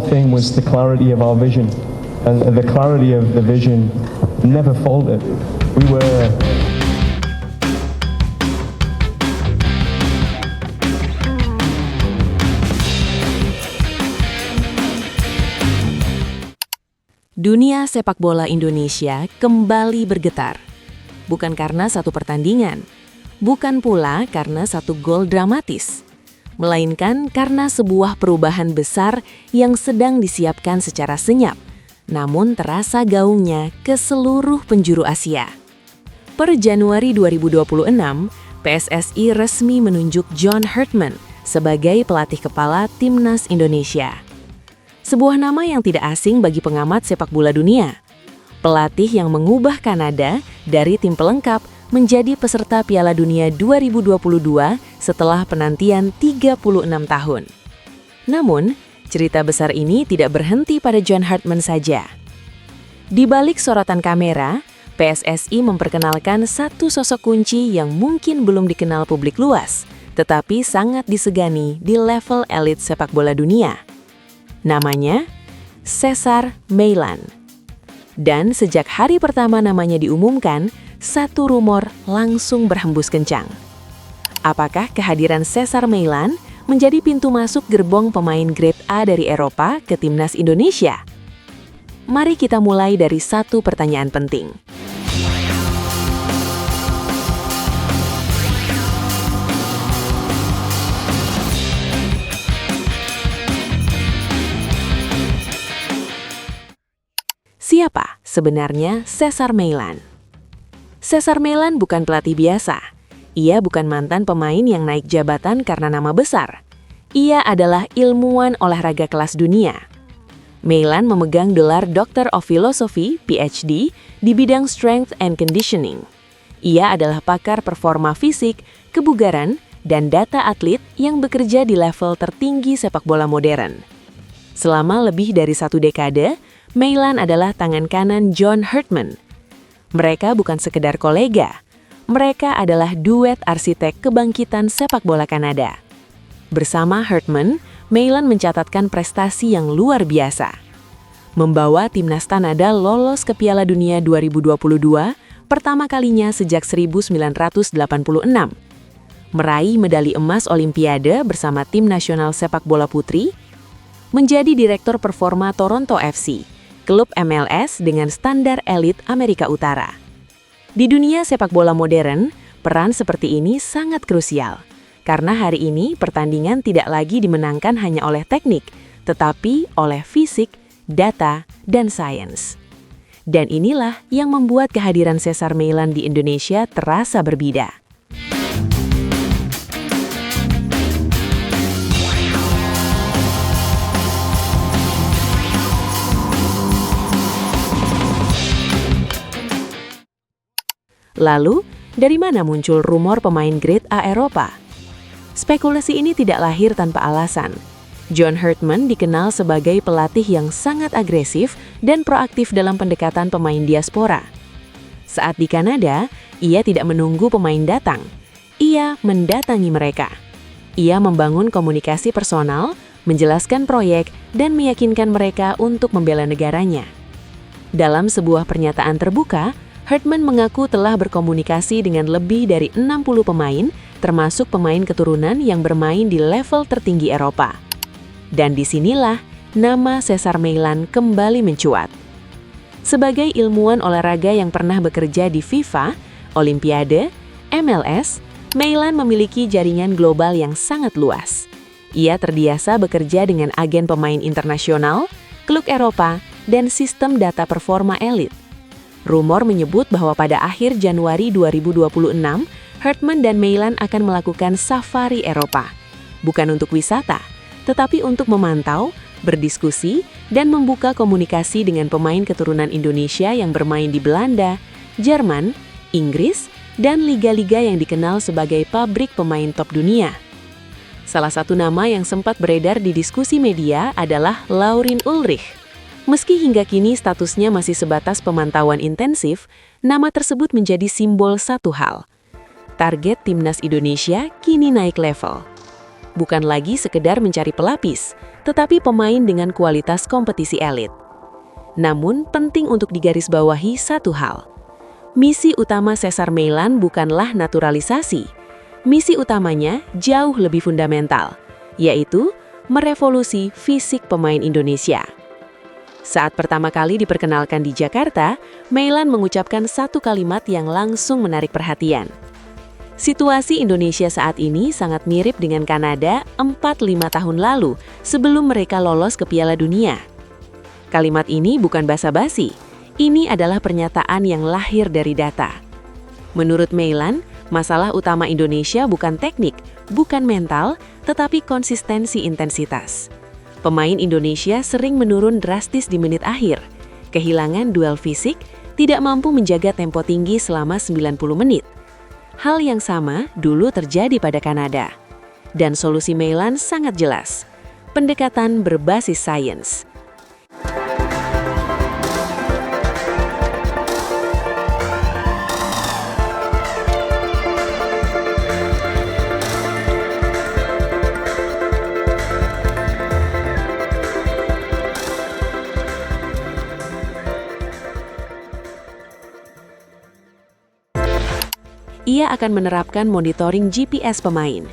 one thing was the clarity of our vision, and the clarity of the vision never faltered. We were Dunia sepak bola Indonesia kembali bergetar. Bukan karena satu pertandingan, bukan pula karena satu gol dramatis, melainkan karena sebuah perubahan besar yang sedang disiapkan secara senyap, namun terasa gaungnya ke seluruh penjuru Asia. Per Januari 2026, PSSI resmi menunjuk John Herdman sebagai pelatih kepala Timnas Indonesia. Sebuah nama yang tidak asing bagi pengamat sepak bola dunia. Pelatih yang mengubah Kanada dari tim pelengkap menjadi peserta Piala Dunia 2022 setelah penantian 36 tahun. Namun, cerita besar ini tidak berhenti pada John Herdman saja. Di balik sorotan kamera, PSSI memperkenalkan satu sosok kunci yang mungkin belum dikenal publik luas, tetapi sangat disegani di level elit sepak bola dunia. Namanya Cesar Meilan. Dan sejak hari pertama namanya diumumkan, satu rumor langsung berhembus kencang. Apakah kehadiran Cesar Meilan menjadi pintu masuk gerbong pemain grade A dari Eropa ke Timnas Indonesia? Mari kita mulai dari satu pertanyaan penting. Siapa sebenarnya Cesar Meilan? Cesar Meilan bukan pelatih biasa. Ia bukan mantan pemain yang naik jabatan karena nama besar. Ia adalah ilmuwan olahraga kelas dunia. Meilan memegang gelar Doctor of Philosophy (PhD) di bidang Strength and Conditioning. Ia adalah pakar performa fisik, kebugaran, dan data atlet yang bekerja di level tertinggi sepak bola modern. Selama lebih dari 1 dekade, Meilan adalah tangan kanan John Herdman. Mereka bukan sekedar kolega, mereka adalah duet arsitek kebangkitan sepak bola Kanada. Bersama Herdman, Meilan mencatatkan prestasi yang luar biasa. Membawa timnas Kanada lolos ke Piala Dunia 2022 pertama kalinya sejak 1986. Meraih medali emas Olimpiade bersama tim nasional sepak bola putri, menjadi direktur performa Toronto FC, klub MLS dengan standar elit Amerika Utara. Di dunia sepak bola modern, peran seperti ini sangat krusial. Karena hari ini pertandingan tidak lagi dimenangkan hanya oleh teknik, tetapi oleh fisik, data, dan sains. Dan inilah yang membuat kehadiran Cesar Meilan di Indonesia terasa berbeda. Lalu, dari mana muncul rumor pemain grade A Eropa? Spekulasi ini tidak lahir tanpa alasan. John Herdman dikenal sebagai pelatih yang sangat agresif dan proaktif dalam pendekatan pemain diaspora. Saat di Kanada, ia tidak menunggu pemain datang. Ia mendatangi mereka. Ia membangun komunikasi personal, menjelaskan proyek, dan meyakinkan mereka untuk membela negaranya. Dalam sebuah pernyataan terbuka, Herdman mengaku telah berkomunikasi dengan lebih dari 60 pemain, termasuk pemain keturunan yang bermain di level tertinggi Eropa. Dan disinilah nama Cesar Meilan kembali mencuat. Sebagai ilmuwan olahraga yang pernah bekerja di FIFA, Olimpiade, MLS, Meilan memiliki jaringan global yang sangat luas. Ia terbiasa bekerja dengan agen pemain internasional, klub Eropa, dan sistem data performa elit. Rumor menyebut bahwa pada akhir Januari 2026, Herdman dan Meilan akan melakukan safari Eropa. Bukan untuk wisata, tetapi untuk memantau, berdiskusi, dan membuka komunikasi dengan pemain keturunan Indonesia yang bermain di Belanda, Jerman, Inggris, dan liga-liga yang dikenal sebagai pabrik pemain top dunia. Salah satu nama yang sempat beredar di diskusi media adalah Laurin Ulrich. Meski hingga kini statusnya masih sebatas pemantauan intensif, nama tersebut menjadi simbol satu hal. Target Timnas Indonesia kini naik level. bukan lagi sekedar mencari pelapis, tetapi pemain dengan kualitas kompetisi elit. Namun, penting untuk digarisbawahi satu hal. Misi utama Cesar Meilan bukanlah naturalisasi. Misi utamanya jauh lebih fundamental, yaitu merevolusi fisik pemain Indonesia. Saat pertama kali diperkenalkan di Jakarta, Meilan mengucapkan satu kalimat yang langsung menarik perhatian. Situasi Indonesia saat ini sangat mirip dengan Kanada 4-5 tahun lalu sebelum mereka lolos ke Piala Dunia. Kalimat ini bukan basa-basi, ini adalah pernyataan yang lahir dari data. Menurut Meilan, masalah utama Indonesia bukan teknik, bukan mental, tetapi konsistensi intensitas. Pemain Indonesia sering menurun drastis di menit akhir, kehilangan duel fisik, tidak mampu menjaga tempo tinggi selama 90 menit. Hal yang sama dulu terjadi pada Kanada. Dan solusi Meilan sangat jelas, pendekatan berbasis sains. Ia akan menerapkan monitoring GPS pemain,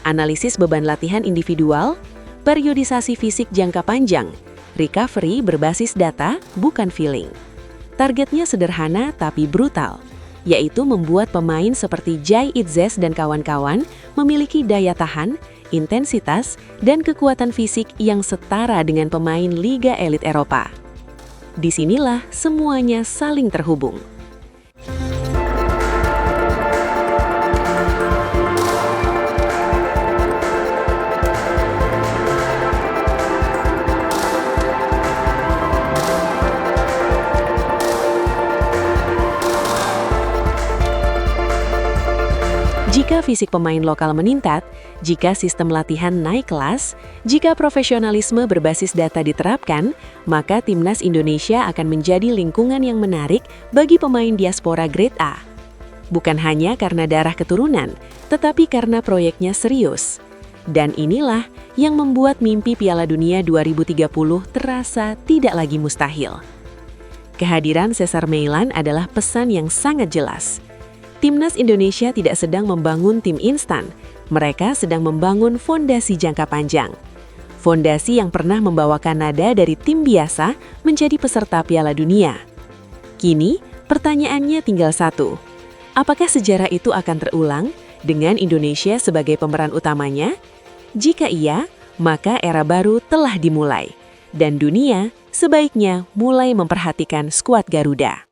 analisis beban latihan individual, periodisasi fisik jangka panjang, recovery berbasis data, bukan feeling. Targetnya sederhana tapi brutal, yaitu membuat pemain seperti Jai Itzes dan kawan-kawan memiliki daya tahan, intensitas, dan kekuatan fisik yang setara dengan pemain Liga Elit Eropa. Disinilah semuanya saling terhubung. Jika fisik pemain lokal meningkat, jika sistem latihan naik kelas, jika profesionalisme berbasis data diterapkan, maka Timnas Indonesia akan menjadi lingkungan yang menarik bagi pemain diaspora Grade A. Bukan hanya karena darah keturunan, tetapi karena proyeknya serius. Dan inilah yang membuat mimpi Piala Dunia 2030 terasa tidak lagi mustahil. Kehadiran Cesar Meilan adalah pesan yang sangat jelas. Timnas Indonesia tidak sedang membangun tim instan, mereka sedang membangun fondasi jangka panjang. Fondasi yang pernah membawa Kanada dari tim biasa menjadi peserta Piala Dunia. Kini, pertanyaannya tinggal satu. Apakah sejarah itu akan terulang dengan Indonesia sebagai pemeran utamanya? Jika iya, maka era baru telah dimulai. Dan dunia sebaiknya mulai memperhatikan skuad Garuda.